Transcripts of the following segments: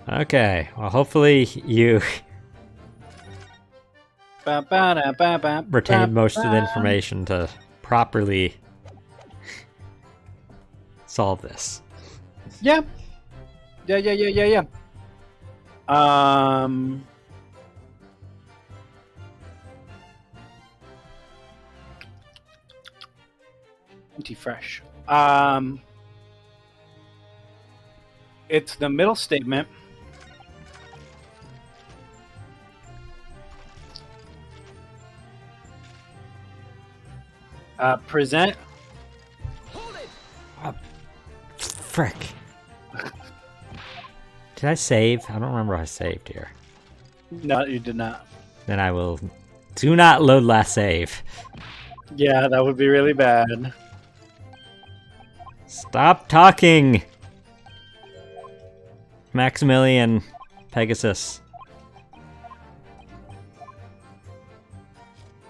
Okay, well, hopefully you retained most of the information to properly solve this. Yeah. Yeah. Anti-fresh. It's the middle statement. Present. Frick. Did I save? I don't remember I saved here. No, you did not. Then I will do not load last save. Yeah, that would be really bad. Stop talking! Maximilian Pegasus.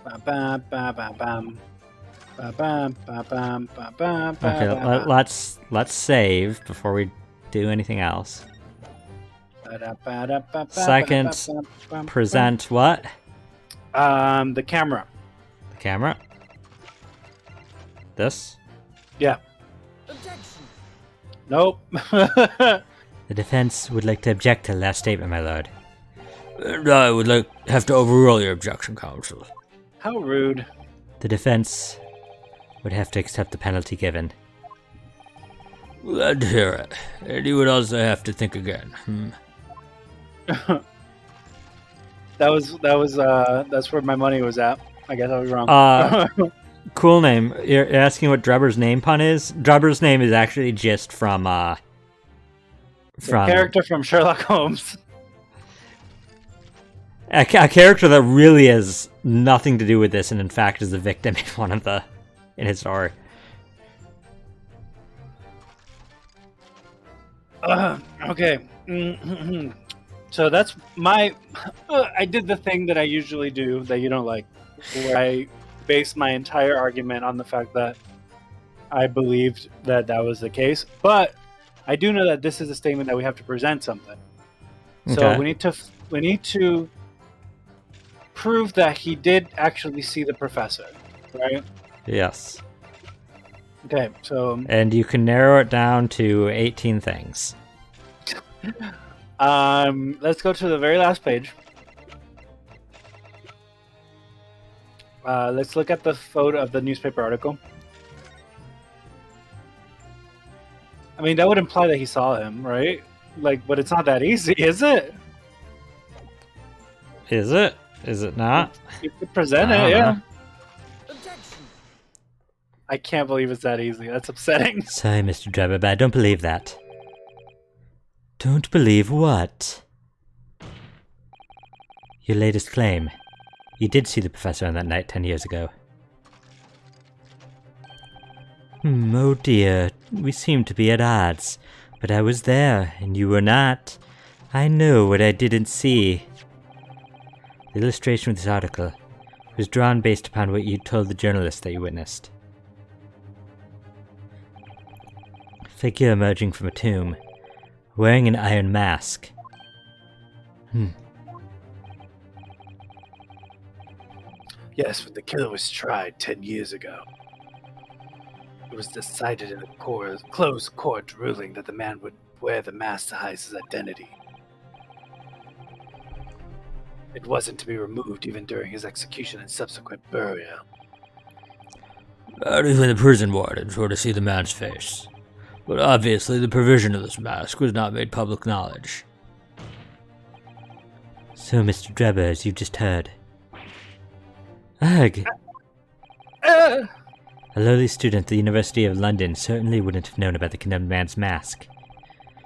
Okay, let's save before we do anything else. Second, present what? The camera. The camera? This? Yeah. Nope. The defense would like to object to the last statement, my lord. And I would have to overrule your objection, counsel. How rude. The defense would have to accept the penalty given. Glad to hear it. And you would also have to think again. That's where my money was at. I guess I was wrong. Cool name. You're asking what Drebber's name pun is? Drebber's name is actually just from the character from Sherlock Holmes. A character that really has nothing to do with this, and in fact is a victim in his story. Okay. So that's my. I did the thing that I usually do that you don't like, where I base my entire argument on the fact that I believed that was the case. But I do know that this is a statement that we have to present something. So Okay. we need to prove that he did actually see the professor, right? Yes. Okay, so And you can narrow it down to 18 things. let's go to the very last page. Let's look at the photo of the newspaper article. I mean, that would imply that he saw him, right? But it's not that easy, is it? Is it? Is it not? You could present I it, don't yeah. know. I can't believe it's that easy. That's upsetting. Sorry, Mr. Drebber, but I don't believe that. Don't believe what? Your latest claim. You did see the professor on that night 10 years ago. Oh dear, we seem to be at odds. But I was there, and you were not. I know what I didn't see. The illustration of this article was drawn based upon what you told the journalist that you witnessed. A figure emerging from a tomb, wearing an iron mask. Yes, but the killer was tried 10 years ago. It was decided in a closed court ruling that the man would wear the mask to hide his identity. It wasn't to be removed even during his execution and subsequent burial. That is when the prison wardens were to see the man's face. But obviously the provision of this mask was not made public knowledge. So, Mr. Drebber, as you just heard. Ugh! A lowly student at the University of London certainly wouldn't have known about the condemned man's mask.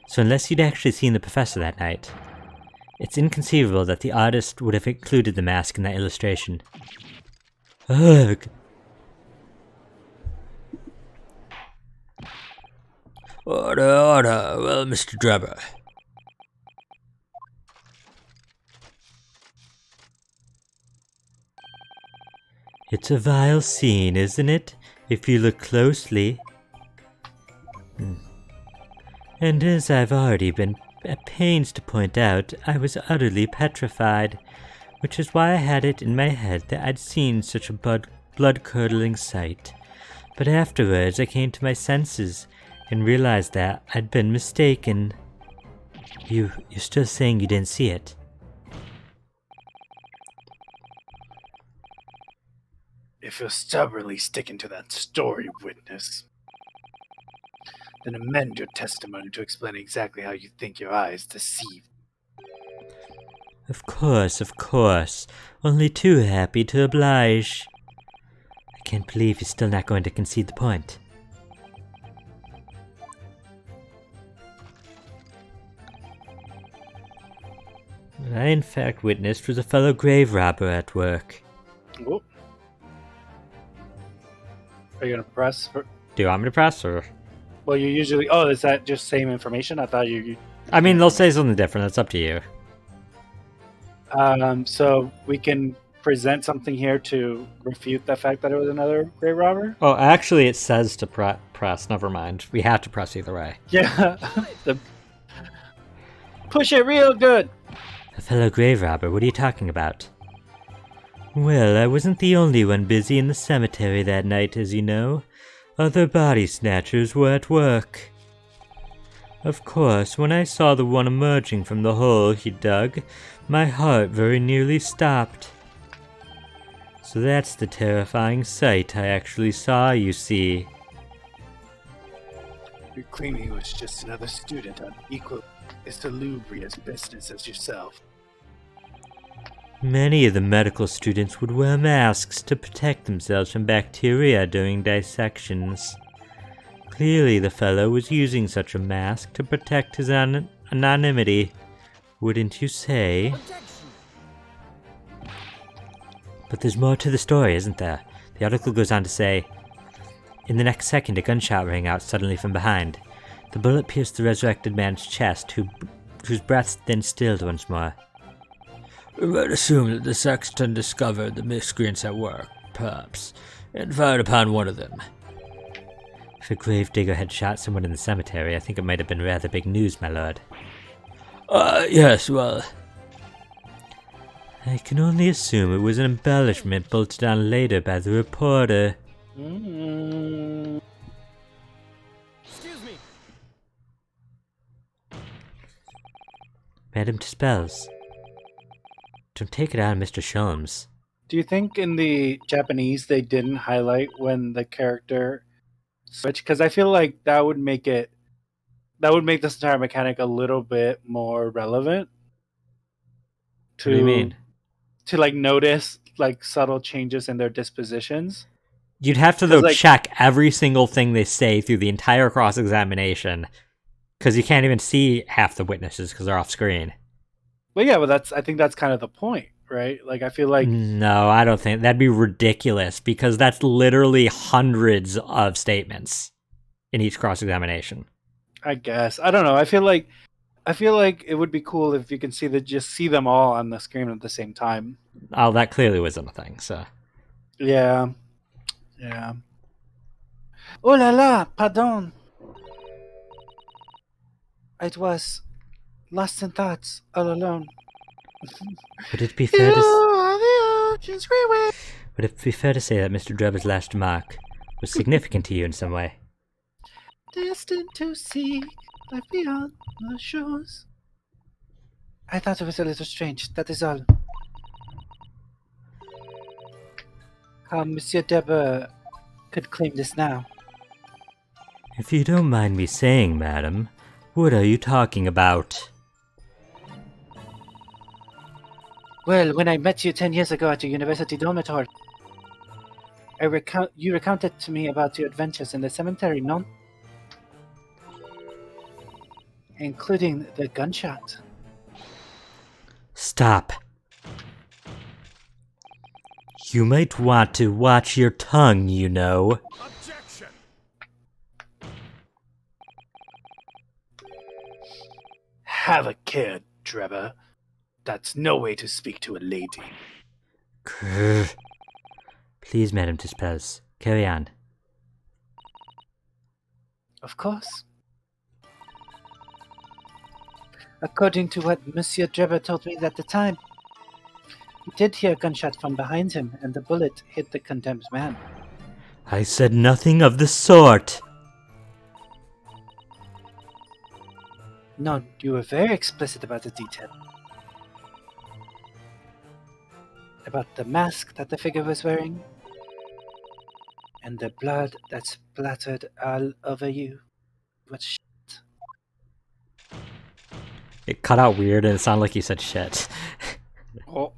So unless you'd actually seen the professor that night, it's inconceivable that the artist would have included the mask in that illustration. Ugh! Order, well, Mr. Drebber. It's a vile scene, isn't it? If you look closely. And as I've already been at pains to point out I was utterly petrified, which is why I had it in my head that I'd seen such a blood-curdling sight. But afterwards I came to my senses and realized that I'd been mistaken. You're still saying you didn't see it? If you're stubbornly sticking to that story, witness, then amend your testimony to explain exactly how you think your eyes deceived. Of course. Only too happy to oblige. I can't believe you're still not going to concede the point. What I in fact witnessed was a fellow grave robber at work. Oh. Are you gonna press? Do you want me to press, or? Well, you usually. Oh, is that just same information? I thought you. I mean, they'll say something different. It's up to you. So we can present something here to refute the fact that it was another grave robber. Oh, actually, it says to press. Never mind. We have to press either way. Yeah. Push it real good. A fellow grave robber? What are you talking about? Well, I wasn't the only one busy in the cemetery that night, as you know. Other body snatchers were at work. Of course, when I saw the one emerging from the hole he dug, my heart very nearly stopped. So that's the terrifying sight I actually saw, you see. You're claiming he was just another student on equal as salubrious business as yourself. Many of the medical students would wear masks to protect themselves from bacteria during dissections. Clearly the fellow was using such a mask to protect his anonymity, wouldn't you say? But there's more to the story, isn't there? The article goes on to say, in the next second a gunshot rang out suddenly from behind. The bullet pierced the resurrected man's chest, whose breath then stilled once more. We might assume that the sexton discovered the miscreants at work, perhaps, and fired upon one of them. If a gravedigger had shot someone in the cemetery, I think it might have been rather big news, my lord. Yes, well... I can only assume it was an embellishment bolted on later by the reporter. Excuse me. Madame Dispels. Don't take it out on Mr. Sholmes. Do you think in the Japanese they didn't highlight when the character switched? Because I feel like that would make this entire mechanic a little bit more relevant. What do you mean? To like notice like subtle changes in their dispositions. You'd have to, 'Cause, though, like- check every single thing they say through the entire cross-examination. Because you can't even see half the witnesses because they're off screen. Well, yeah, but I think that's kind of the point, right? Like, I feel like No, I don't think that'd be ridiculous because that's literally hundreds of statements in each cross-examination. I guess I don't know. I feel like it would be cool if you can just see them all on the screen at the same time. Oh, that clearly wasn't a thing. So Yeah. Oh la la, pardon. It was lost in thoughts, all alone. would it be fair to say that Mr. Drebber's last remark was significant to you in some way? Destined to seek life beyond the shores. I thought it was a little strange, that is all. How Monsieur Deber could claim this now. If you don't mind me saying, madam, what are you talking about? Well, when I met you 10 years ago at the university dormitory, you recounted to me about your adventures in the cemetery, no? Including the gunshot. Stop. You might want to watch your tongue, you know. Objection. Have a care, Drebber. That's no way to speak to a lady. Grr. Please, Madame Dispels, carry on. Of course. According to what Monsieur Drebber told me at the time, he did hear a gunshot from behind him, and the bullet hit the condemned man. I said nothing of the sort. No, you were very explicit about the detail. About the mask that the figure was wearing, and the blood that splattered all over you. What shit? It cut out weird and it sounded like you said shit. Oh.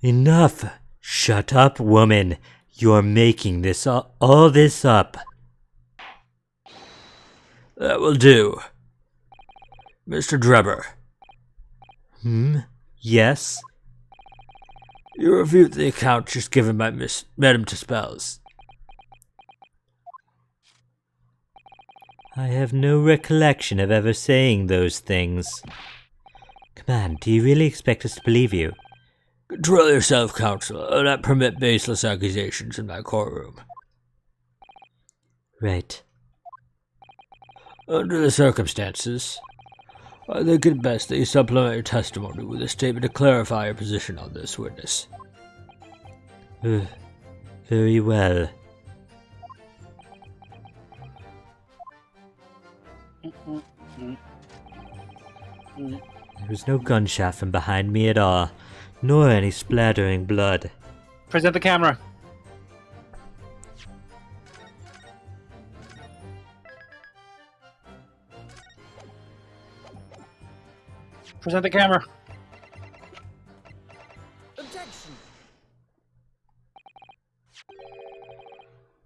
Enough! Shut up, woman. You're making this all this up. That will do. Mr. Drebber. Yes? You reviewed the account just given by Madame Tispels. I have no recollection of ever saying those things. Come on, do you really expect us to believe you? Control yourself, Counselor. I not permit baseless accusations in my courtroom. Right. Under the circumstances, I think it best that you supplement your testimony with a statement to clarify your position on this witness. Very well. There was no gunshot from behind me at all, nor any splattering blood. Present the camera. Present the camera. Objection.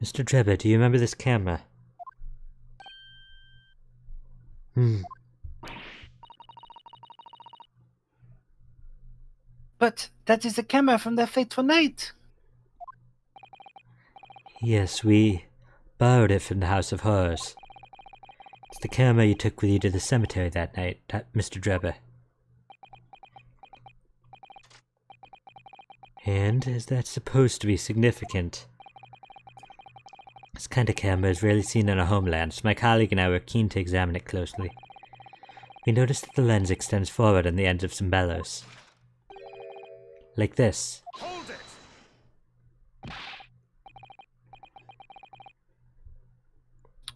Mr. Drebber, do you remember this camera? But that is the camera from that fateful night. Yes, we borrowed it from the House of Horrors. It's the camera you took with you to the cemetery that night, Mr. Drebber. And is that supposed to be significant? This kind of camera is rarely seen in our homeland, so my colleague and I were keen to examine it closely. We noticed that the lens extends forward on the ends of some bellows. Like this. Hold it.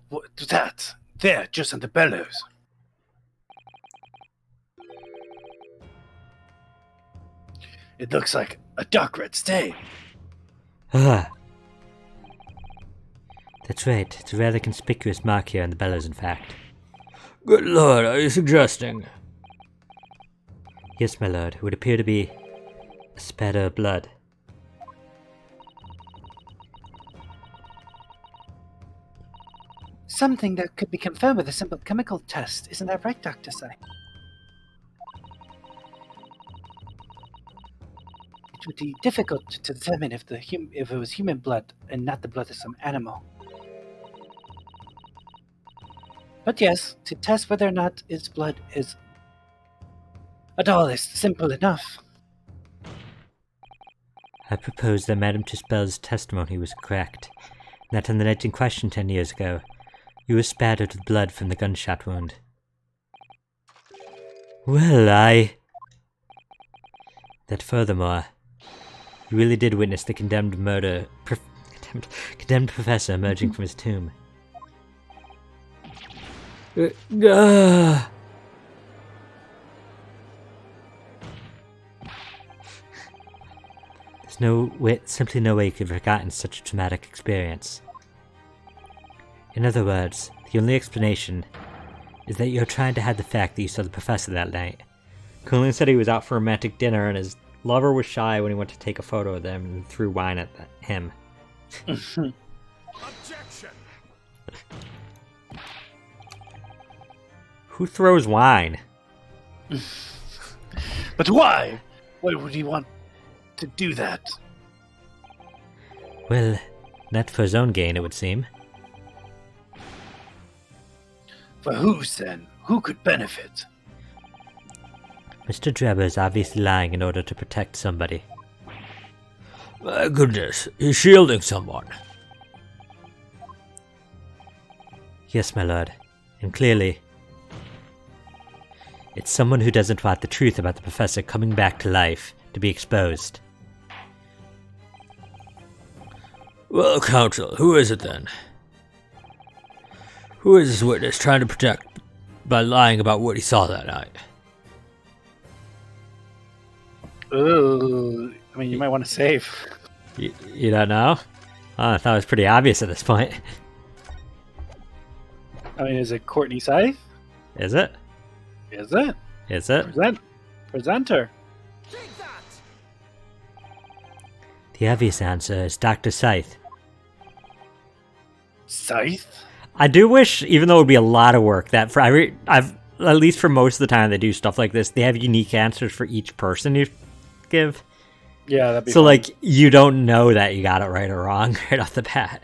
What's that? There, just on the bellows. It looks like a dark red stain. Ah! That's right, it's a rather conspicuous mark here on the bellows, in fact. Good lord, are you suggesting? Yes, my lord, it would appear to be a spatter of blood. Something that could be confirmed with a simple chemical test. Isn't that right, Dr. Sai? It would be difficult to determine if it was human blood and not the blood of some animal. But yes, to test whether or not its blood is at all is simple enough. I propose that Madame Tispel's testimony was correct, and that on the night in question 10 years ago, you were spattered with blood from the gunshot wound. Well, that furthermore, you really did witness the condemned professor emerging from his tomb. There's simply no way you could have forgotten such a traumatic experience. In other words, the only explanation is that you're trying to hide the fact that you saw the professor that night. Cullen said he was out for a romantic dinner and his lover was shy when he went to take a photo of them and threw wine at him. Objection. Who throws wine? But why? Why would he want to do that? Well, not for his own gain, it would seem. For whose then? Who could benefit? Mr. Drebber is obviously lying in order to protect somebody. My goodness, he's shielding someone. Yes, my lord. And clearly, It's someone who doesn't want the truth about the professor coming back to life to be exposed. Well, Counsel, who is it then? Who is this witness trying to protect by lying about what he saw that night? Ooh, I mean, you might want to save. You don't know? Oh, I thought it was pretty obvious at this point. I mean, is it Courtney Scythe? Is it? Is it? Is it? Presenter. Take that! The obvious answer is Dr. Scythe. Scythe? I do wish, even though it would be a lot of work, that for I've at least for most of the time they do stuff like this, they have unique answers for each person you give. Yeah, that'd be So fun. like you don't know that you got it right or wrong right off the bat.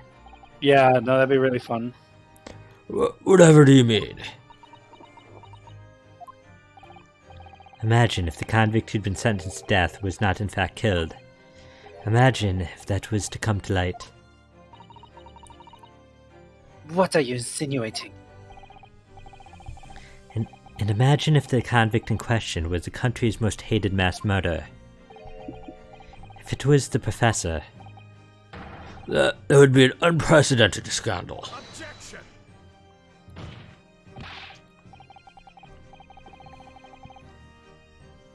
Yeah, no, that'd be really fun. Whatever do you mean? Imagine if the convict who'd been sentenced to death was not in fact killed. Imagine if that was to come to light. What are you insinuating? And imagine if the convict in question was the country's most hated mass murderer. If it was the professor. That would be an unprecedented scandal.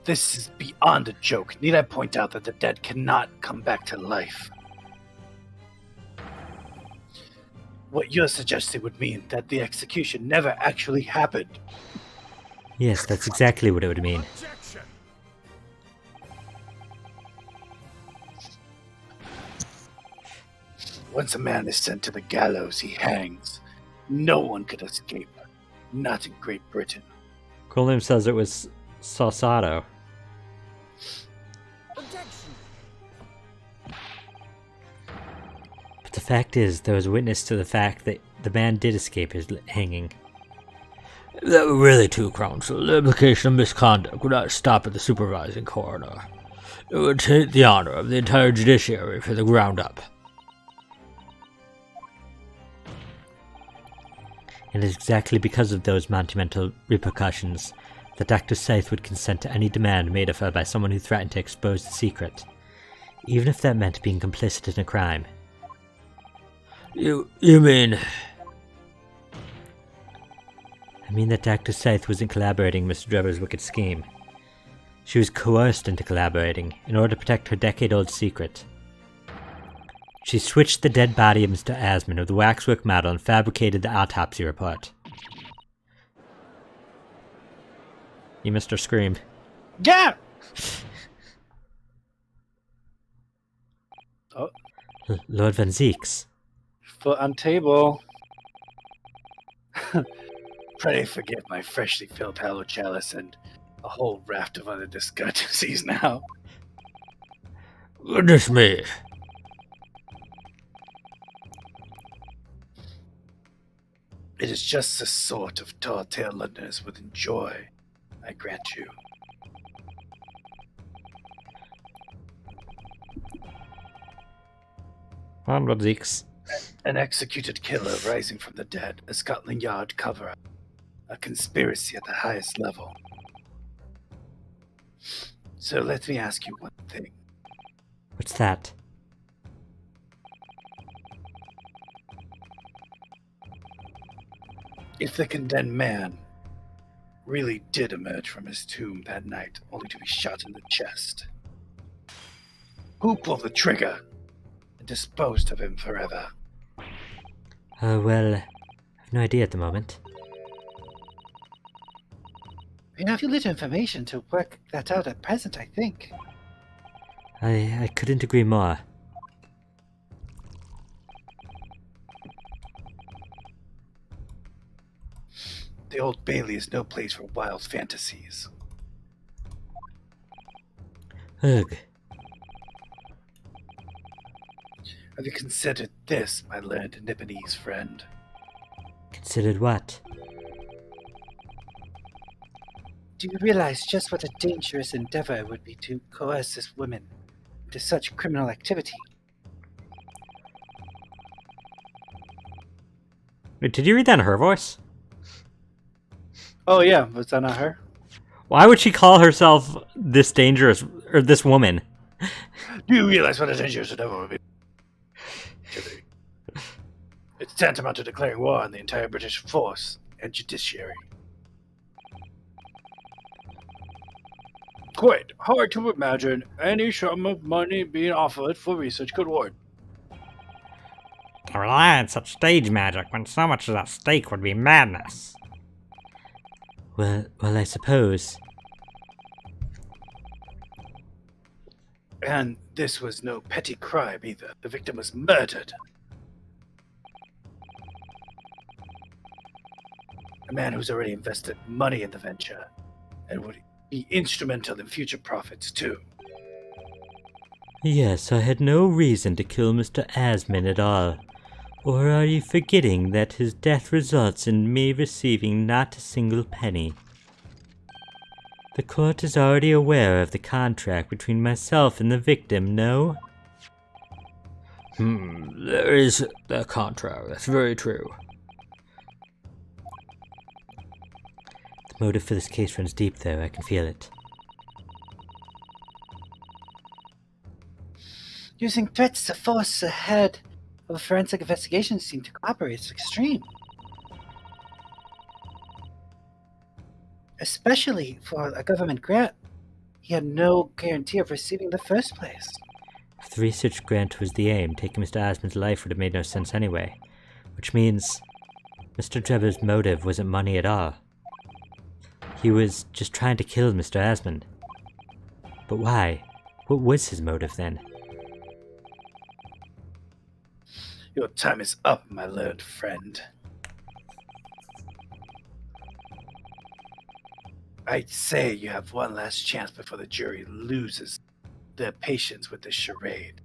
This is beyond a joke. Need I point out that the dead cannot come back to life? What you're suggesting would mean that the execution never actually happened. Yes, that's exactly what it would mean. Once a man is sent to the gallows, he hangs. No one could escape. Not in Great Britain. Coolname says it was Sausato. Objection! But the fact is, there was witness to the fact that the man did escape his hanging. If that were really true, Counsel, the implication of misconduct would not stop at the supervising coroner. It would taint the honor of the entire judiciary from the ground up. And it is exactly because of those monumental repercussions that Dr. Scythe would consent to any demand made of her by someone who threatened to expose the secret, even if that meant being complicit in a crime. You mean... I mean that Dr. Scythe wasn't collaborating with Mr. Drebber's wicked scheme. She was coerced into collaborating in order to protect her decade-old secret. She switched the dead body of Mr. Asman with the waxwork model and fabricated the autopsy report. You missed her scream. Yeah! Oh, Lord Van Zeeks. foot on table. Pray forgive my freshly filled hollow chalice and a whole raft of other discrepancies now. Goodness me. It is just the sort of tall-tale Londoners would enjoy, I grant you. On, Van Zeeks. An executed killer rising from the dead, a Scotland Yard cover-up, a conspiracy at the highest level. So let me ask you one thing. What's that? If the condemned man really did emerge from his tomb that night only to be shot in the chest, who pulled the trigger and disposed of him forever? Well, I have no idea at the moment. We have too little information to work that out at present, I think. I couldn't agree more. The Old Bailey is no place for wild fantasies. Ugh. Have you considered this, my learned Nipponese friend? Considered what? Do you realize just what a dangerous endeavor it would be to coerce this woman into such criminal activity? Wait, did you read that in her voice? Oh yeah, was that not her? Why would she call herself this dangerous, or this woman? Do you realize what a dangerous endeavor would be? It's tantamount to declaring war on the entire British force and judiciary. Quite hard to imagine any sum of money being offered for research could warrant. To rely on such stage magic when so much is at stake would be madness. Well, I suppose. And this was no petty crime either. The victim was murdered. A man who's already invested money in the venture and would be instrumental in future profits too. Yes, I had no reason to kill Mr. Asman at all. Or are you forgetting that his death results in me receiving not a single penny? The court is already aware of the contract between myself and the victim, no? There is a contract. That's very true. The motive for this case runs deep, though. I can feel it. Using threats to force ahead of a forensic investigation seemed to cooperate. It's extreme. Especially for a government grant he had no guarantee of receiving in the first place. If the research grant was the aim, taking Mr. Asman's life would have made no sense anyway. Which means Mr. Drebber's motive wasn't money at all. He was just trying to kill Mr. Asman. But why? What was his motive then? Your time is up, my learned friend. I'd say you have one last chance before the jury loses their patience with this charade.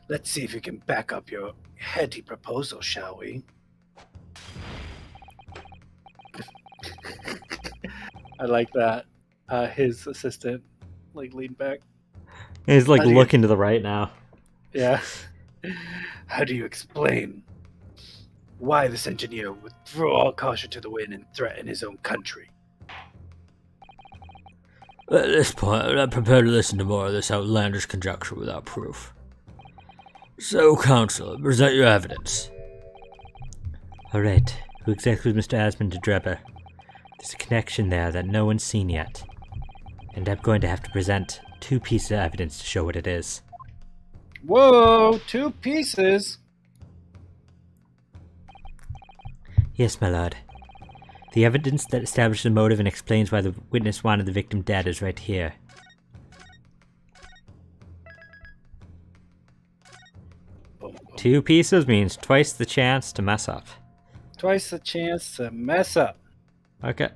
Let's see if you can back up your heady proposal, shall we? I like that. His assistant, leaned back. He's How do you- looking to the right now. Yeah. How do you explain why this engineer would throw all caution to the wind and threaten his own country? At this point, I'm not prepared to listen to more of this outlandish conjecture without proof. So, counsel, present your evidence. Alright, who exactly was Mr. Asman to Drebber? There's a connection there that no one's seen yet. And I'm going to have to present 2 pieces of evidence to show what it is. Whoa, 2 pieces. Yes, my lord. The evidence that establishes the motive and explains why the witness wanted the victim dead is right here. Two pieces means twice the chance to mess up. Twice the chance to mess up. Okay.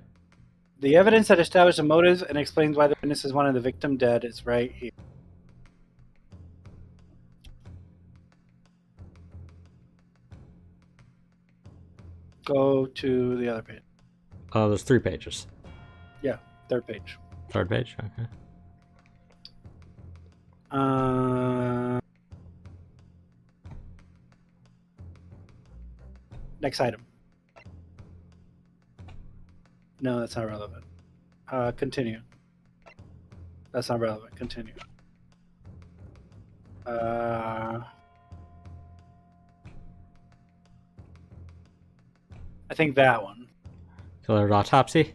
The evidence that establishes the motive and explains why the witnesses wanted the victim dead is right here. Go to the other page. Oh, there's 3 pages. Yeah, 3rd page. 3rd page? Okay. Next item. No, that's not relevant. Continue. That's not relevant. Continue. I think that one. Killer autopsy?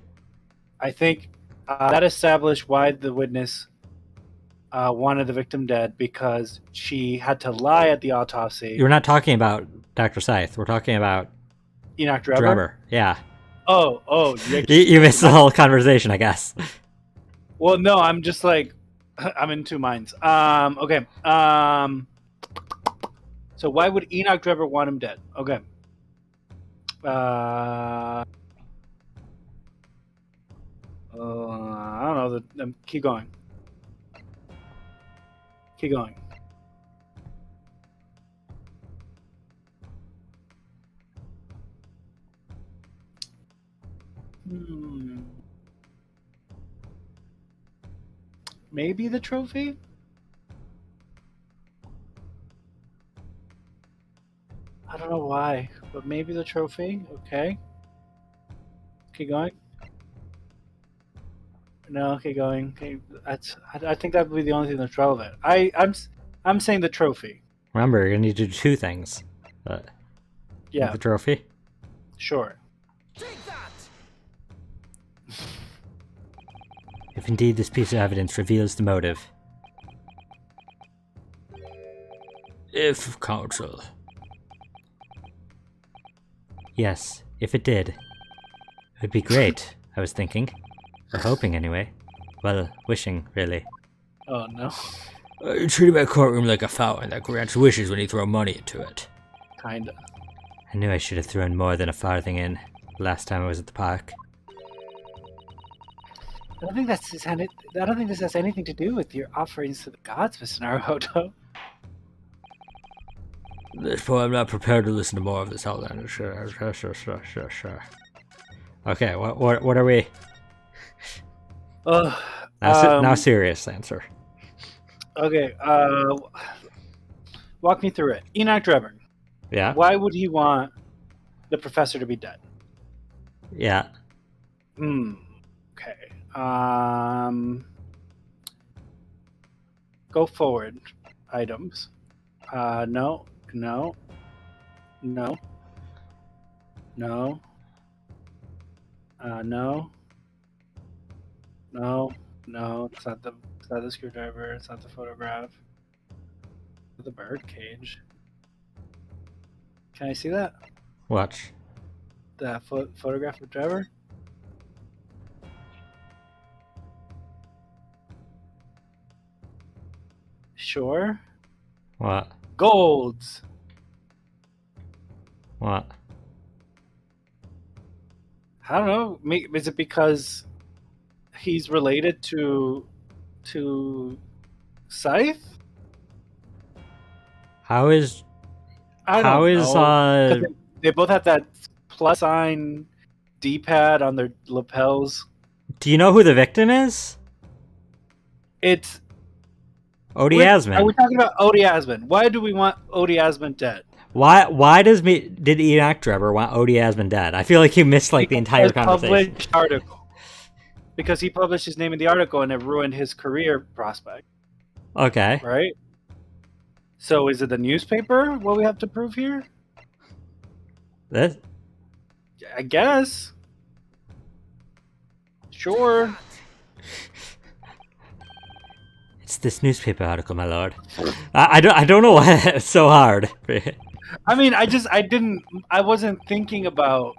I think that established why the witness wanted the victim dead, because she had to lie at the autopsy. You're not talking about Dr. Scythe. We're talking about Enoch Drebber? Drebber. Yeah. Oh. You missed the whole conversation, I guess. Well, no, I'm just I'm in 2 minds. Okay. So why would Enoch Drebber want him dead? Okay. I don't know. Keep going. Keep going. Maybe the trophy? I don't know why. but maybe the trophy. Okay. Keep going. No, keep going. Okay, I think that would be the only thing that's relevant. I'm saying the trophy. Remember, you're gonna need to do two things. Yeah, The trophy. sure. Take that! If indeed this piece of evidence reveals the motive, If counsel. yes, if it did, it would be great, I was thinking. Or hoping, anyway. Well, wishing, really. Oh no, You treat my courtroom like a fountain that grants wishes when you throw money into it. kinda. I knew I should have thrown more than a farthing in last time I was at the park. I don't think this has anything to do with your offerings to the gods, Mr. Naruhodo. At this point, I'm not prepared to listen to more of this outlander. Sure. Okay, what are we? Ugh. Now serious answer. Okay. Walk me through it. Enoch Drebber. Yeah? Why would he want the professor to be dead? Yeah. Okay. Go forward. Items. No. No. No. No. No. No. No. It's not the screwdriver. It's not the photograph. It's the bird cage. Can I see that? Watch. The photograph of Trevor? Sure. What? Golds. What? I don't know. Is it because he's related to Scythe? How is I don't How is, know. 'Cause they both have that plus sign D-pad on their lapels. do you know who the victim is? It's Odie Are Asman. we talking about Odie Asman? Why do we want Odie Asman dead? Why did Enoch Drebber want Odie Asman dead? I feel like you missed like the entire Because conversation. published article. Because he published his name in the article and it ruined his career prospect, Okay. right? So is it the newspaper? What we have to prove here? This, I guess. Sure. it's this newspaper article, my lord. I don't know why it's so hard. I mean, I wasn't thinking about.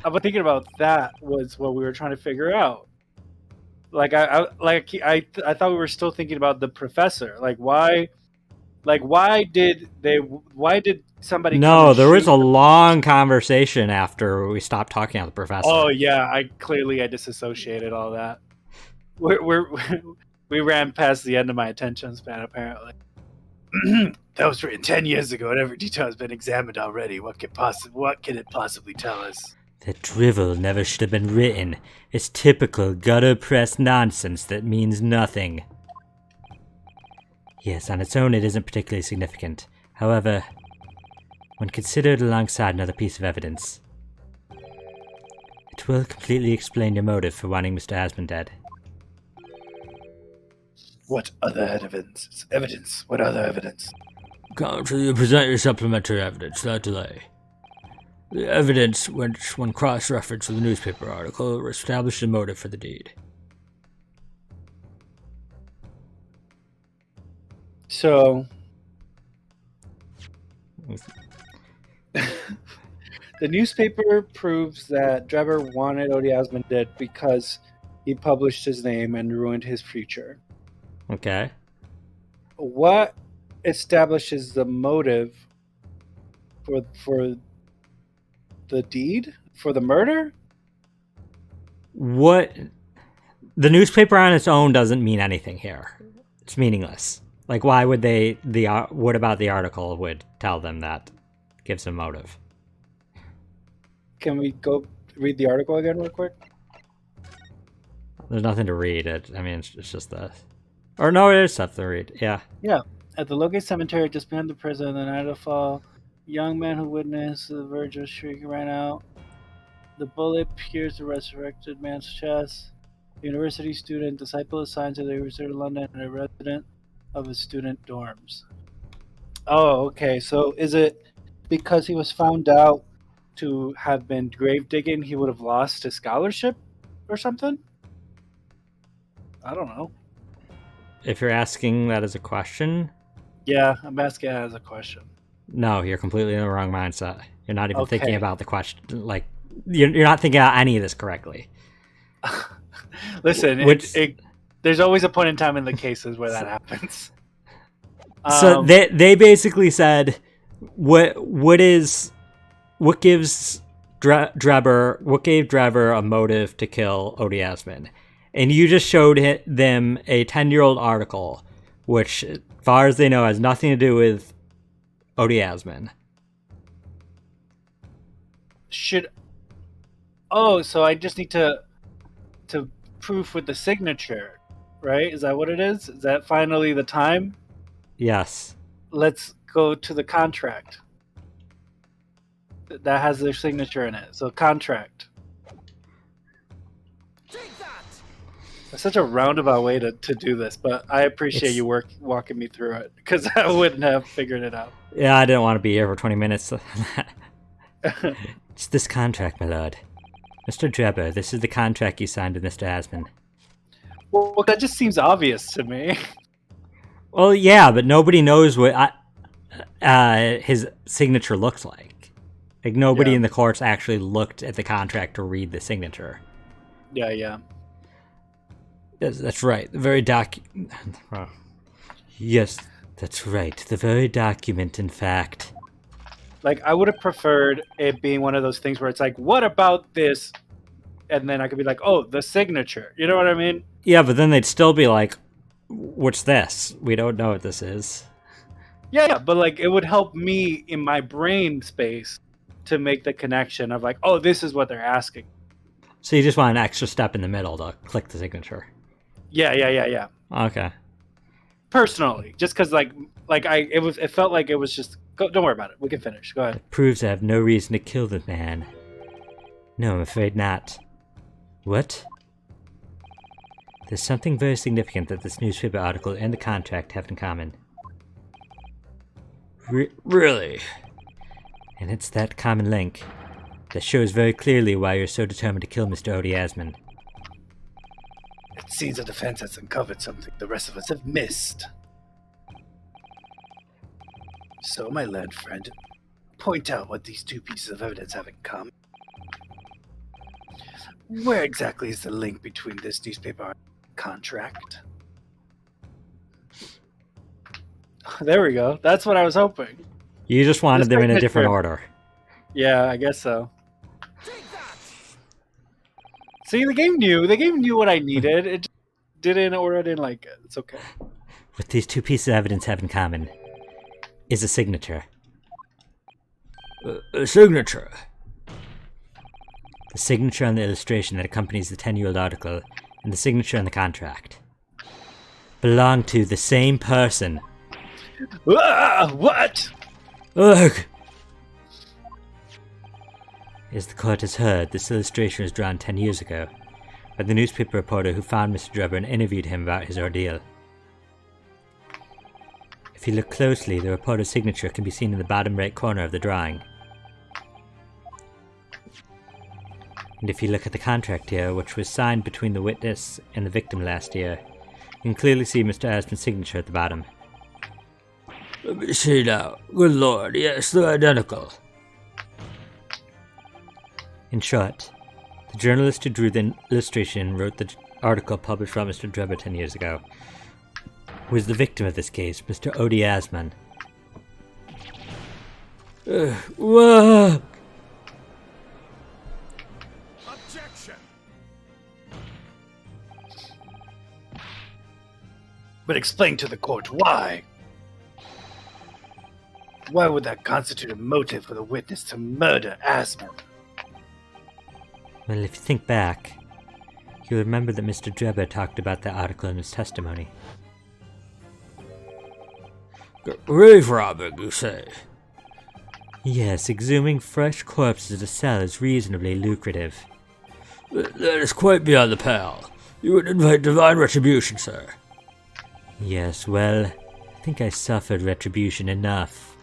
I was thinking about that was what we were trying to figure out. Like I thought we were still thinking about the professor. Why did somebody? come No, and there was shoot a long conversation after we stopped talking about the professor. Oh yeah, I disassociated all that. We ran past the end of my attention span apparently. That was written 10 years ago, and every detail has been examined already. What can it possibly tell us? That drivel never should have been written. It's typical gutter-press nonsense that means nothing. Yes, on its own it isn't particularly significant. However, when considered alongside another piece of evidence, it will completely explain your motive for wanting Mr. Asman dead. What other evidence? What other evidence? Counsel, you present your supplementary evidence without delay. The evidence, which, when cross-referenced with the newspaper article, established a motive for the deed. So, the newspaper proves that Drebber wanted Odie Asman dead because he published his name and ruined his future. Okay. What establishes the motive for the deed? For the murder? What? The newspaper on its own doesn't mean anything here. It's meaningless. Like, why would they? What about the article would tell them that? Gives them motive. Can we go read the article again real quick? There's nothing to read. I mean, it's just the. Or no, it is stuff to read. Yeah. At the Logate Cemetery, just behind the prison, the night of fall, Young man who witnessed the verge of shrieking ran out. The bullet pierced the resurrected man's chest. University student, disciple assigned to the University of London, and a resident of his student dorms. Oh, okay. So is it because he was found out to have been grave digging, he would have lost his scholarship or something? I don't know. If you're asking that as a question, Yeah, I'm asking it as a question. no, you're completely in the wrong mindset. You're not even thinking Okay. about the question. Like, you're not thinking about any of this correctly. Listen, Which- there's always a point in time in the cases where that happens. So they basically said, what gives what gave Drebber a motive to kill Odie Asman? And you just showed them a 10-year-old article, which, as far as they know, has nothing to do with Odie Asman. So I just need to proof with the signature, right? Is that what it is? Is that finally the time? Yes. Let's go to the contract. That has their signature in it. So contract. Take that! It's such a roundabout way to do this, but I appreciate It's- you walking me through it because I wouldn't have figured it out. Yeah, I didn't want to be here for 20 minutes. It's this contract, my lord. Mr. Drebber, this is the contract you signed with Mr. Asman. Well, that just seems obvious to me. Well, yeah, but nobody knows what his signature looks like. Like, nobody Yeah. in the courts actually looked at the contract to read the signature. Yeah. That's right. The very Yes, that's right. The very document, in fact. Like, I would have preferred it being one of those things where it's like, what about this? And then I could be like, oh, the signature. You know what I mean? Yeah, but then they'd still be like, what's this? We don't know what this is. Yeah, but like, it would help me in my brain space to make the connection of like, oh, this is what they're asking. So you just want an extra step in the middle to click the signature. Yeah. Okay. Personally, just because it felt like it was just. Don't worry about it. We can finish. Go ahead. Proves I have no reason to kill the man. No, I'm afraid not. What? There's something very significant that this newspaper article and the contract have in common. Really? And it's that common link that shows very clearly why you're so determined to kill Mr. Odie Asman. It seems the defense has uncovered something the rest of us have missed. So, my learned friend, point out what these two pieces of evidence have in common. Where exactly is the link between this newspaper contract? There we go. That's what I was hoping. You just wanted This them in a signature- different order. Yeah, I guess so. Take that! See, the game knew what I needed. It just didn't, or I didn't like it. It's okay. What these two pieces of evidence have in common is a signature. A signature? The signature on the illustration that accompanies the 10-year-old article and the signature on the contract belong to the same person. What? Ugh! As the court has heard, this illustration was drawn 10 years ago by the newspaper reporter who found Mr. Drebber and interviewed him about his ordeal. If you look closely, the reporter's signature can be seen in the bottom right corner of the drawing. And if you look at the contract here, which was signed between the witness and the victim last year, you can clearly see Mr. Asman's signature at the bottom. Let me see now. Good lord, yes, they're identical. In short, the journalist who drew the illustration and wrote the article published about Mr. Drebber 10 years ago was the victim of this case, Mr. Odie Asman. Whoa! Objection! But explain to the court why. Why would that constitute a motive for the witness to murder Asman? Well, if you think back, you'll remember that Mr. Drebber talked about the article in his testimony. Grave robbing, you say? Yes, exhuming fresh corpses to sell is reasonably lucrative. That is quite beyond the pale. You would invite divine retribution, sir. Yes, well, I think I suffered retribution enough.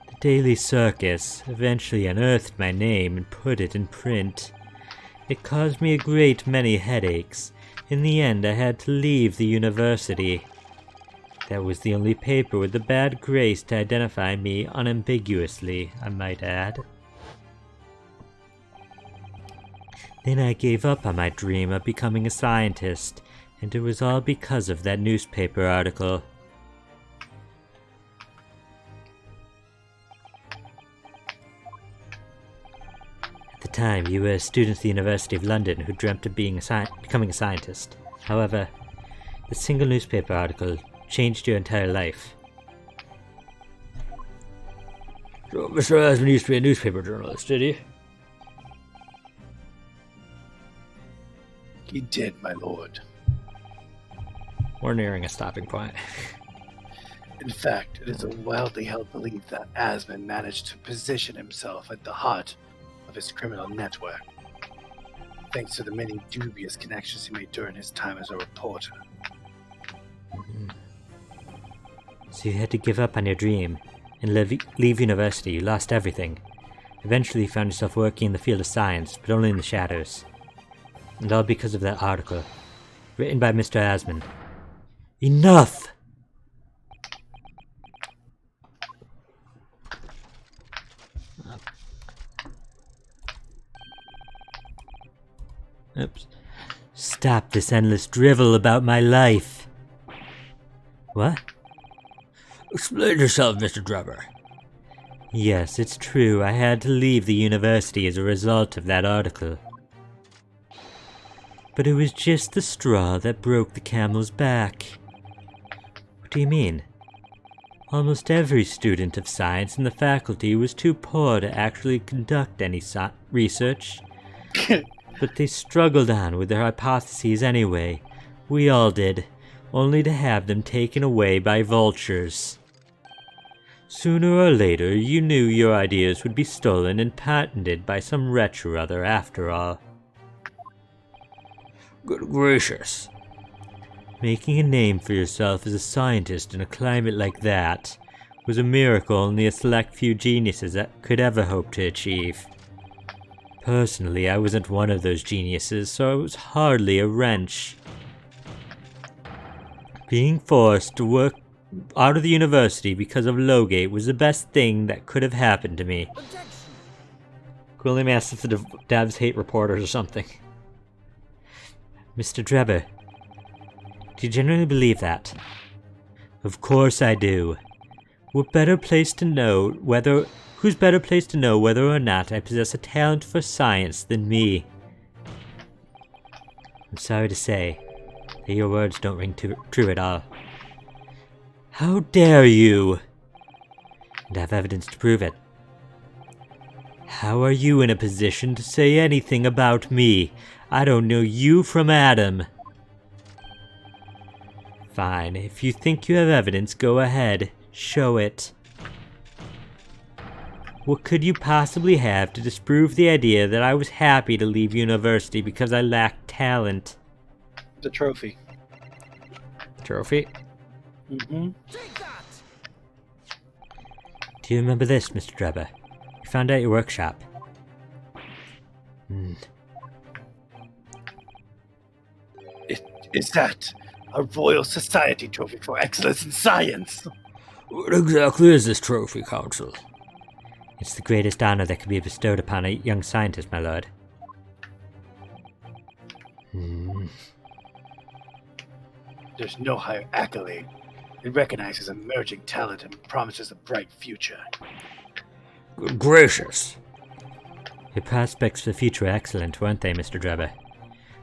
The Daily Circus eventually unearthed my name and put it in print. It caused me a great many headaches. In the end, I had to leave the university. That was the only paper with the bad grace to identify me unambiguously, I might add. Then I gave up on my dream of becoming a scientist, and it was all because of that newspaper article. At the time, you were a student at the University of London who dreamt of becoming a scientist. However, the single newspaper article changed your entire life. So Mr. Asman used to be a newspaper journalist, did he? He did, my lord. We're nearing a stopping point. In fact, it is a wildly held belief that Asman managed to position himself at the heart of his criminal network, thanks to the many dubious connections he made during his time as a reporter. So you had to give up on your dream and leave university. You lost everything. Eventually you found yourself working in the field of science, but only in the shadows. And all because of that article, written by Mr. Asman. Enough! Oops. Stop this endless drivel about my life. What? Explain yourself, Mr. Drebber. Yes, it's true. I had to leave the university as a result of that article. But it was just the straw that broke the camel's back. What do you mean? Almost every student of science in the faculty was too poor to actually conduct any research. But they struggled on with their hypotheses anyway. We all did, only to have them taken away by vultures. Sooner or later, you knew your ideas would be stolen and patented by some wretch or other after all. Good gracious. Making a name for yourself as a scientist in a climate like that was a miracle only a select few geniuses could ever hope to achieve. Personally, I wasn't one of those geniuses, so it was hardly a wrench. Being forced to work out of the university because of Lowgate was the best thing that could have happened to me. Quilliam asked if the devs hate reporters or something. Mr. Drebber, do you genuinely believe that? Of course I do. Who's better placed to know whether or not I possess a talent for science than me? I'm sorry to say that your words don't ring true at all. How dare you? And I have evidence to prove it. How are you in a position to say anything about me? I don't know you from Adam. Fine, if you think you have evidence, go ahead. Show it. What could you possibly have to disprove the idea that I was happy to leave university because I lacked talent? The trophy. Trophy? Mm-hmm. Take that! Do you remember this, Mr. Drebber? We found out your workshop. Is that a Royal Society trophy for excellence in science? What exactly is this trophy, Council? It's the greatest honor that can be bestowed upon a young scientist, my lord. There's no higher accolade. It recognizes emerging talent and promises a bright future. Good gracious. Your prospects for the future were excellent, weren't they, Mr. Drebber?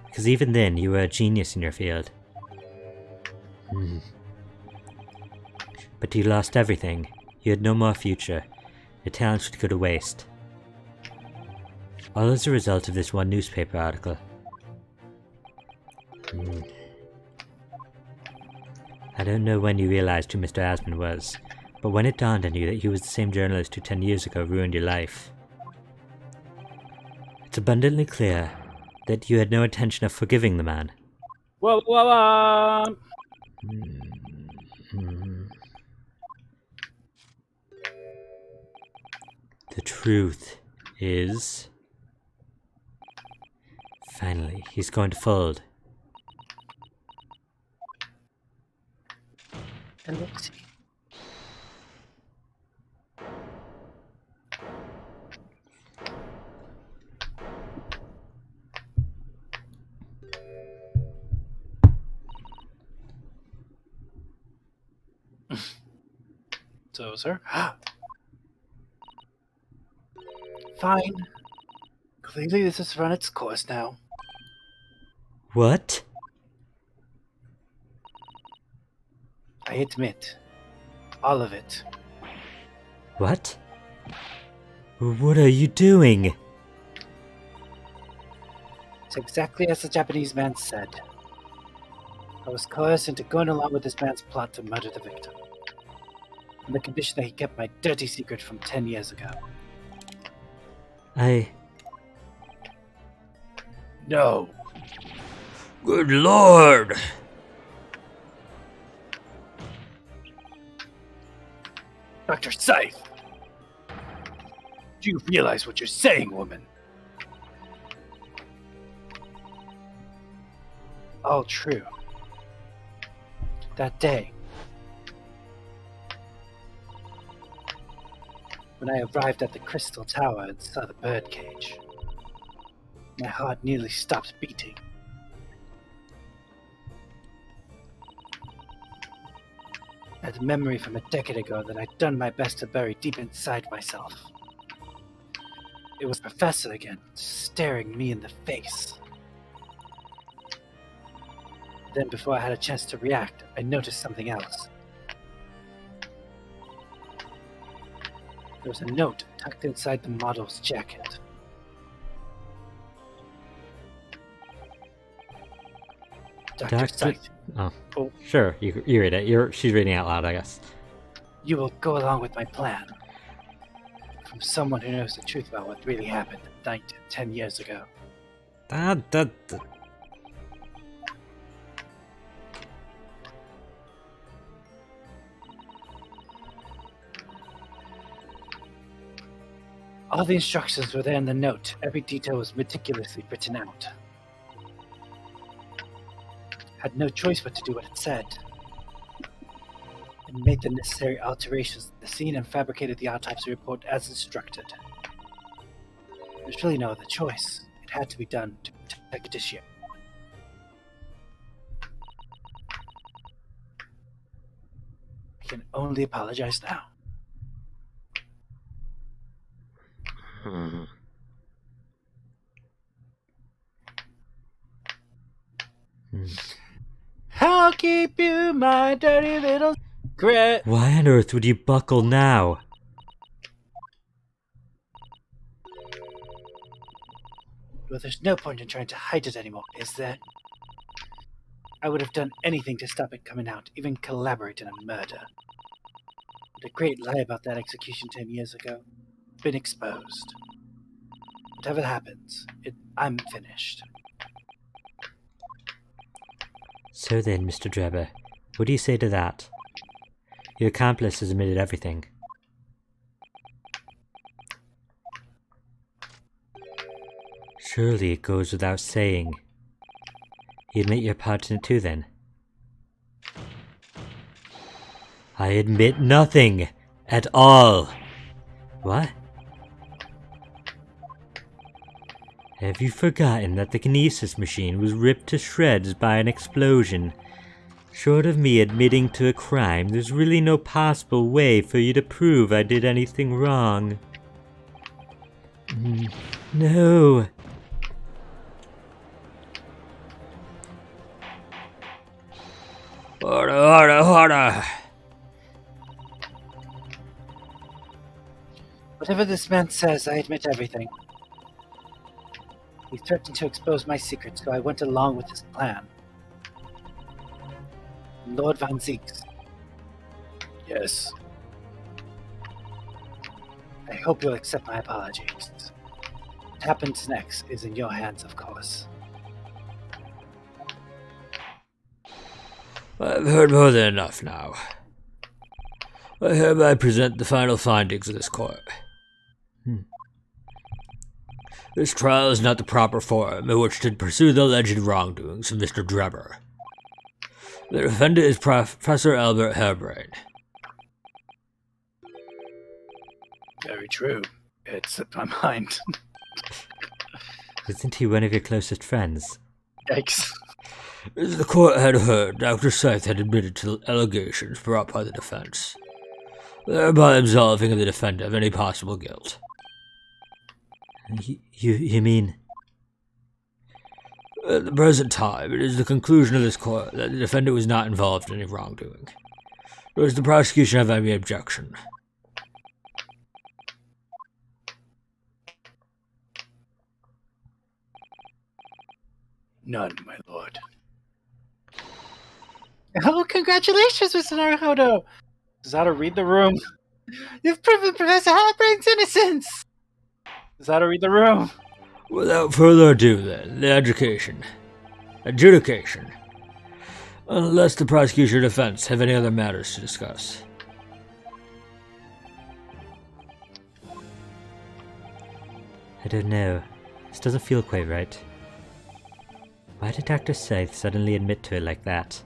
Because even then, you were a genius in your field. But you lost everything. You had no more future. Your talents would go to waste. All as a result of this one newspaper article. I don't know when you realized who Mr. Asman was, But when it dawned on you that he was the same journalist who 10 years ago ruined your life, it's abundantly clear that you had no intention of forgiving the man. Whoa, whoa, whoa. The truth is... Finally, he's going to fold. And let's see. So, sir. Fine. Clearly, this has run its course now. What? I admit. All of it. What? What are you doing? It's exactly as the Japanese man said. I was coerced into going along with this man's plot to murder the victim. On the condition that he kept my dirty secret from 10 years ago. No. Good lord! Dr. Scythe! Do you realize what you're saying, woman? All true. That day, when I arrived at the Crystal Tower and saw the birdcage, my heart nearly stopped beating. I had a memory from a decade ago that I'd done my best to bury deep inside myself. It was Professor again, staring me in the face. Then, before I had a chance to react, I noticed something else. There was a note tucked inside the model's jacket. Dr. Scythe, Oh. Oh. Sure, you read it. She's reading out loud, I guess. you will go along with my plan. From someone who knows the truth about what really happened 10 years ago. All the instructions were there in the note. Every detail was meticulously written out. Had no choice but to do what it said. And made the necessary alterations to the scene and fabricated the autopsy report as instructed. There's really no other choice. It had to be done to protect the judiciary. I can only apologize now. I'll keep you my dirty little secret. Why on earth would you buckle now? Well, there's no point in trying to hide it anymore, is there? I would have done anything to stop it coming out, even collaborate in a murder. The great lie about that execution 10 years ago, been exposed. Whatever happens, I'm finished. So then, Mr. Drebber, what do you say to that? Your accomplice has admitted everything. Surely it goes without saying. You admit your part in it too, then? I admit nothing at all. What? Have you forgotten that the kinesis machine was ripped to shreds by an explosion? Short of me admitting to a crime, there's really no possible way for you to prove I did anything wrong. No. Order! Whatever this man says, I admit everything. He threatened to expose my secret, so I went along with his plan. Lord Van Zieks. Yes. hope you'll accept my apologies. What happens next is in your hands, of course. I've heard more than enough now. I hereby present the final findings of this court. This trial is not the proper forum in which to pursue the alleged wrongdoings of Mr. Drebber. The defendant is Professor Albert Harebrain. Very true. It slipped my mind. Isn't he one of your closest friends? Yikes. As the court had heard, Dr. Scythe had admitted to allegations brought by the defense, thereby absolving the defendant of any possible guilt. You mean... At the present time, it is the conclusion of this court that the defendant was not involved in any wrongdoing. Does the prosecution have any objection? None, my lord. Oh, congratulations, Mr. Naruhodo! Is how to read the room. You've proven Professor Harebrain's innocence! Is how to read the room. Without further ado, then, the adjudication. Unless the prosecution or defense have any other matters to discuss. I don't know. This doesn't feel quite right. Why did Dr. Scythe suddenly admit to it like that?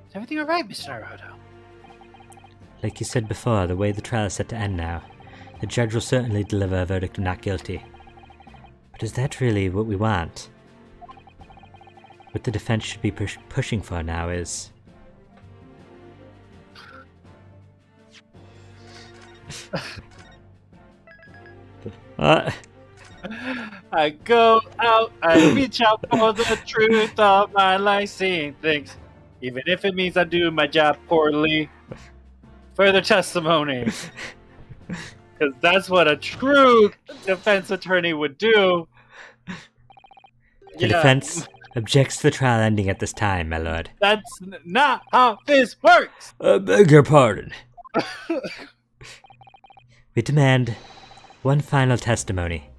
Is everything alright, Mr. Naruhodo? Like you said before, the way the trial is set to end now, the judge will certainly deliver a verdict of not guilty. But is that really what we want? What the defense should be pushing for now is... I go out, I reach out for the truth of my life, seeing things, even if it means I do my job poorly. Further testimony. Because that's what a true defense attorney would do. The defense objects to the trial ending at this time, my lord. That's not how this works! I beg your pardon. We demand one final testimony.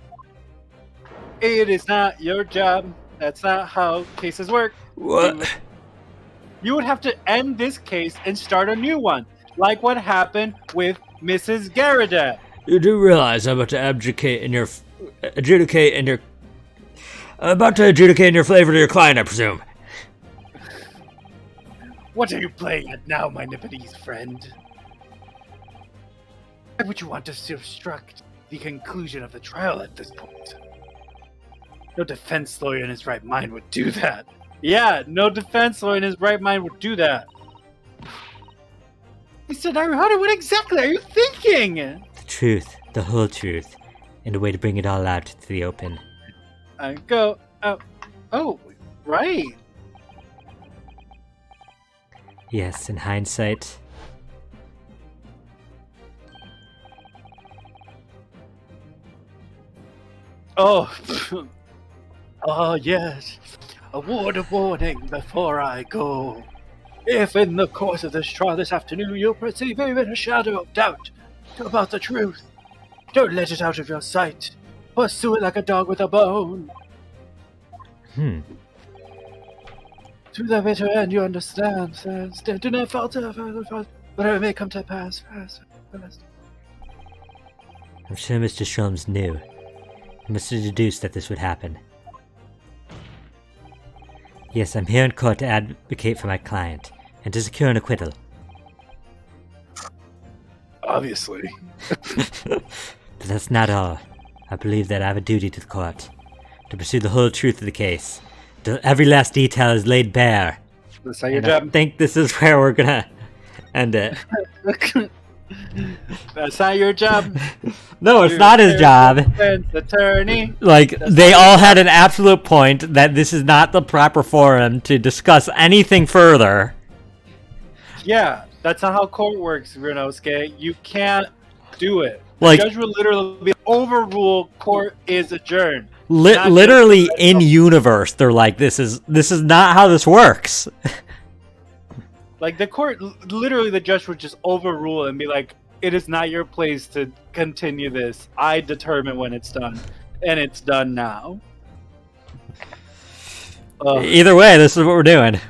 It is not your job. That's not how cases work. What? You would have to end this case and start a new one, like what happened with Mrs. Garadet. You do realize I'm about to adjudicate in your favor to your client, I presume. What are you playing at now, my Nipponese friend? Why would you want to obstruct the conclusion of the trial at this point? No defense lawyer in his right mind would do that. Yeah, no defense lawyer in his right mind would do that. Mr. Naruhodo, what exactly are you thinking? The truth, the whole truth, and a way to bring it all out to the open. I go out. Oh, right. Yes, in hindsight. Oh, oh yes. A word of warning before I go. If in the course of this trial this afternoon you perceive even a shadow of doubt about the truth, don't let it out of your sight. Pursue it like a dog with a bone. To the bitter end, you understand. Do not falter, whatever may come to pass. I'm sure Mr. Sholmes knew. He must have deduced that this would happen. Yes, I'm here in court to advocate for my client, and to secure an acquittal. Obviously. But that's not all. I believe that I have a duty to the court, to pursue the whole truth of the case, till every last detail is laid bare. That's not your And job. I think this is where we're gonna end it. That's not your job. No, it's not his job. Defense attorney. Like, they all had an absolute point that this is not the proper forum to discuss anything further. Yeah, that's not how court works, Rinosuke. You can't do it. Like- the judge will literally be overrule. Court is adjourned. Not Literally just- in universe, they're like, this is not how this works. Like the court, literally, the judge would just overrule and be like, it is not your place to continue this. I determine when it's done, and it's done now. Ugh. Either way, this is what we're doing.